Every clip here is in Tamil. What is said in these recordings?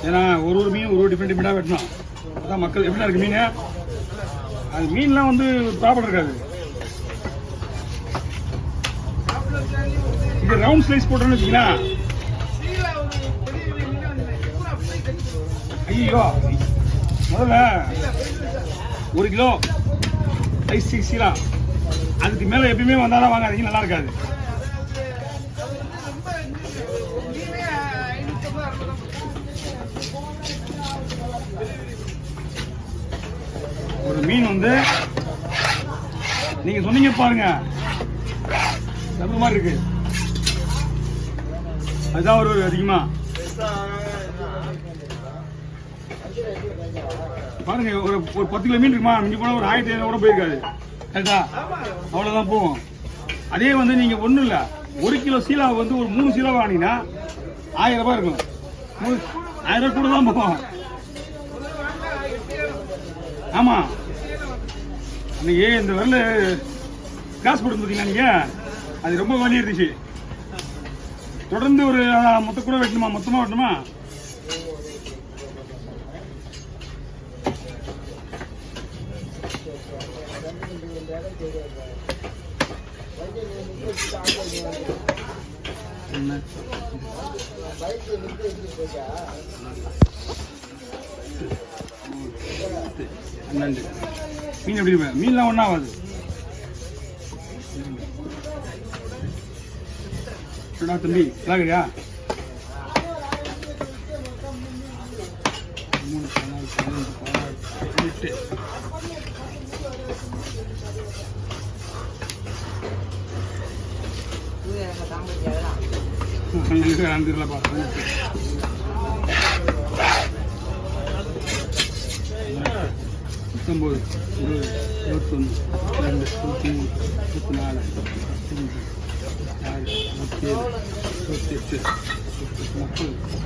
ஏன்னா ஒரு மீன் ஒரு டிஃப்ரெண்டாக வெட்டணும். அதான் மக்கள் எப்படின்னா இருக்கு மீன், அது மீன்லாம் வந்து ப்ராப்பர் இருக்காது. இது ரவுண்ட் ஸ்லைஸ் போட்டோன்னு வச்சுக்கீங்களா, ஐயோ முதல்ல 1 கிலோ ஐஸ் 6 கிலோ அதுக்கு மேலே எப்பயுமே வந்தாலும் வாங்காதீங்க, நல்லா இருக்காது. ஒரு மீன் வந்து நீங்க சொன்னீங்க பாருங்க, மாதிரி இருக்கு. அதுதான் ஒரு அதிகமா பாருங்க. ஒரு 10 கிலோ மீன் இருக்குமா, மிஞ்சி போனா ஒரு 1500 கூட போயிருக்காது. கரெக்டா, அவ்வளவுதான் போகும். அதே வந்து நீங்க ஒண்ணும் இல்ல, 1 கிலோ சீலா வந்து ஒரு 3 சீலா வாங்கினீங்கன்னா 1000 ரூபாய் இருக்கும். 1000 ரூபாய் கூட தான் போகும். ஆமா, அன்னைக்கு இந்த வரல கிளாஸ் போட்டு பார்த்தீங்களா நீங்க, அது ரொம்ப வலி இருந்துச்சு. தொடர்ந்து ஒரு மொத்த கூட வெட்டணுமா, மொத்தமா வெட்டணுமா? மீன் எப்படி இருப்பேன், மீன்லாம் ஒன்றும் ஆகாது. தம்பி கலாக்கிறியா? 3, 4, 5, 18 அந்துலப்பா. 19, 20, 21, 22, 23, 24,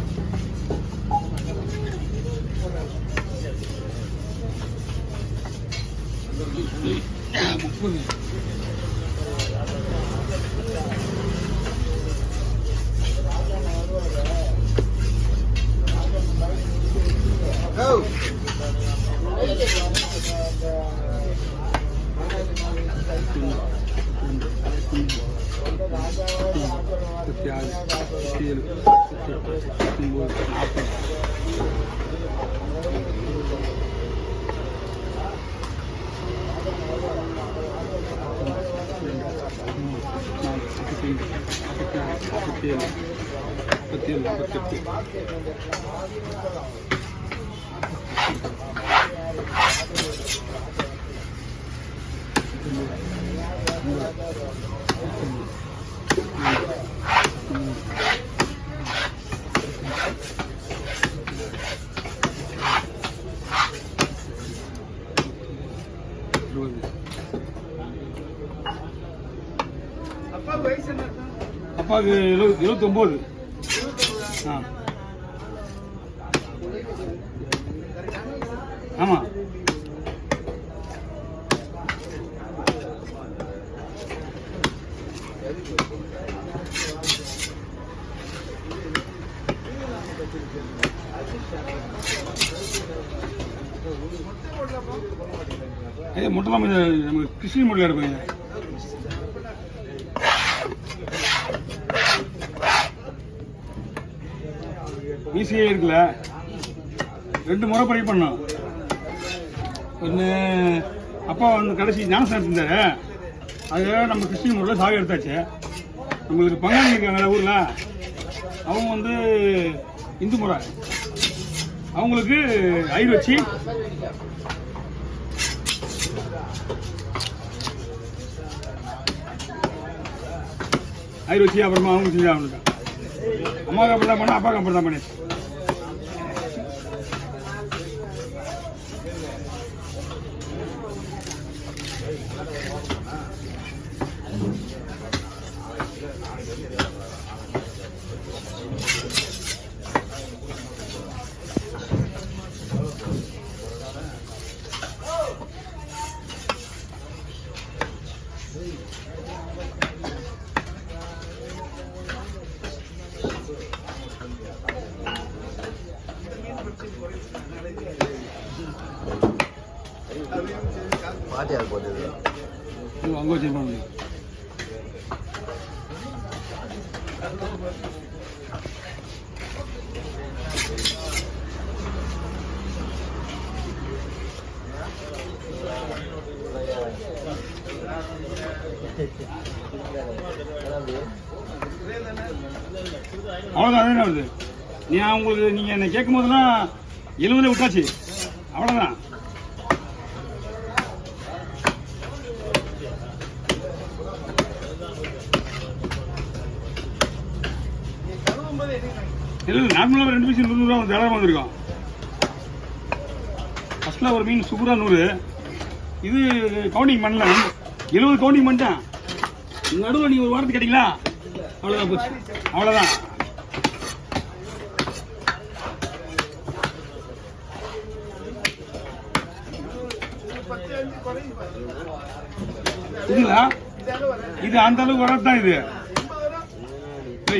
27, 28, 30. அப்பாவுக்கு 79. ஆமா, முட்டெல்லாம் நமக்கு கிருஷ்ணி முட்டையில் இருப்பீங்க. ஈஸியே இருக்குல்ல, 2 முறை படி பண்ணோம். ஒன்று அப்பா வந்து கடைசி ஞானஸ்தானம் இருந்தாரு, அது நம்ம கிறிஸ்டின் முறையில் சாவி எடுத்தாச்சு. நம்மளுக்கு பங்காளி இருக்காங்க ஊரில், அவங்க வந்து இந்து முறை, அவங்களுக்கு ஐயர் வச்சு அப்புறமா அவங்க செஞ்சு அவனுக்கு அம்மாவுக்கு அப்படி தான் பண்ண, அப்பாவுக்கு அப்படி தான் பண்ணி. அங்கே வச்சிருப்பாங்க. அவ்வளோதான். அதே வருது. உங்களுக்கு நீங்கள் என்னை கேட்கும் போதெல்லாம் 70 விட்டாச்சு. அவ்வளோதான். இல்லை நார்மலாக 2 பீஸ் 100 ரூபா தாராளமாக வந்துருக்கோம். ஃபஸ்ட்டில் ஒரு மீன் சூப்பராக 100. இது கவுண்டிங் பண்ணல. 70 கவுண்டிங் பண்ணிட்டேன். நடுவில் நீங்கள் ஒரு வாரத்துக்கு கேட்டிங்களா? அவ்வளோதான் போச்சு. அவ்வளோதான். இதுங்களா? இது அந்த அளவுக்கு வரது தான். இது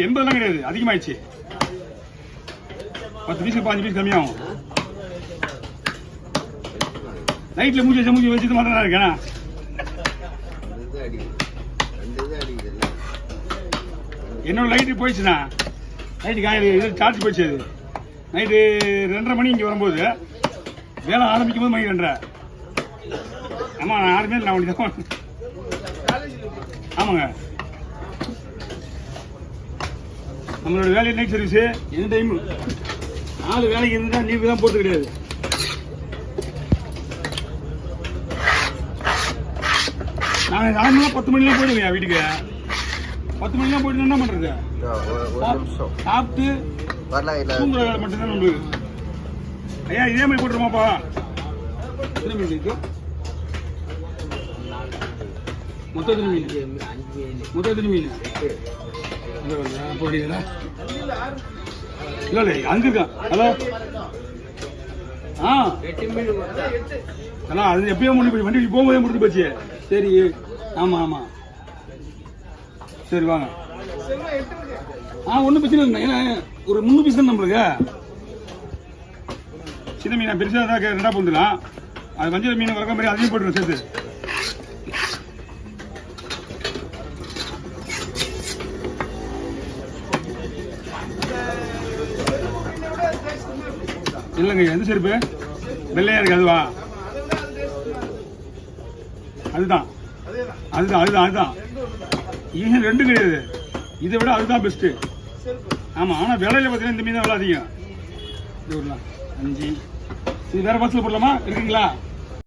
80 கிடையாது, அதிகமாயிடுச்சு. 10 பீஸ் 5 பீஸ் கம்மியாகும். நைட்டில் மூஞ்சி வச்சுட்டு மாத்திரம் இருக்கேன். என்னோட லைட்டு போயிடுச்சுண்ணா. நைட்டு இது சார்ஜ் போயிடுச்சு. அது நைட்டு 2:30 மணி இங்கே வரும்போது வேலை ஆரம்பிக்கும் போது மணி 2:30. ஆமாம், நான் 6 மணி நான் ஒன்று தான். ஆமாங்க, நம்மளோட வேலையை நைட் சர்வீஸு. எந்த டைமு 4 வேலைக்கு இருந்தால் லீவு தான் போட்டு கிடையாது. நாங்கள் நார்மலாக 10 மணிலாம் போயிடுங்க வீட்டுக்கு. 10 மணிலாம் போயிட்டு என்ன பண்ணுறது? சாப்பிட்டு தூங்குற வேலை மட்டும்தான் நம்மளுக்கு. ஐயா இதே மாதிரி போட்டுருமாப்பா. எத்தனை மீன் இருக்கு? மொத்தம் எத்தனை மீன்? மொத்தம் எத்தனை மீன்? போடுறீங்களா? இல்லை அங்கே இருக்கா? ஹலோ. அண்ணா அது எப்பயோ முடிஞ்சு போய் வண்டி போகும்போதே முடிஞ்சு போச்சு. சரி, ஆமாம் ஆமாம், சரி வாங்க. ஒன்றும் பிரச்சனை இல்லை. ஏன்னா ஒரு 300 பீஸ் தான் நம்மளுக்கு. சின்ன மீன் பெருசாக தான் 2 போந்துடலாம். அது வஞ்சர மீன் வளர்க்க மாதிரி அதையும் போட்டுருவோம் சேர்த்து. இல்லைங்க, எந்த செருப்பு வெள்ளையா இருக்கு அதுவா? அதுதான் அதுதான் அதுதான் அதுதான். இது 2 கிடையாது, இதை விட அதுதான் பெஸ்ட்டு. ஆமாம், ஆனால் விலையில பார்த்தீங்கன்னா இந்த மீன் தான் விலை அதிகம். இது விடலாம் 5. இது வேறு பஸ்ஸில் போடலாமா? இருக்குங்களா?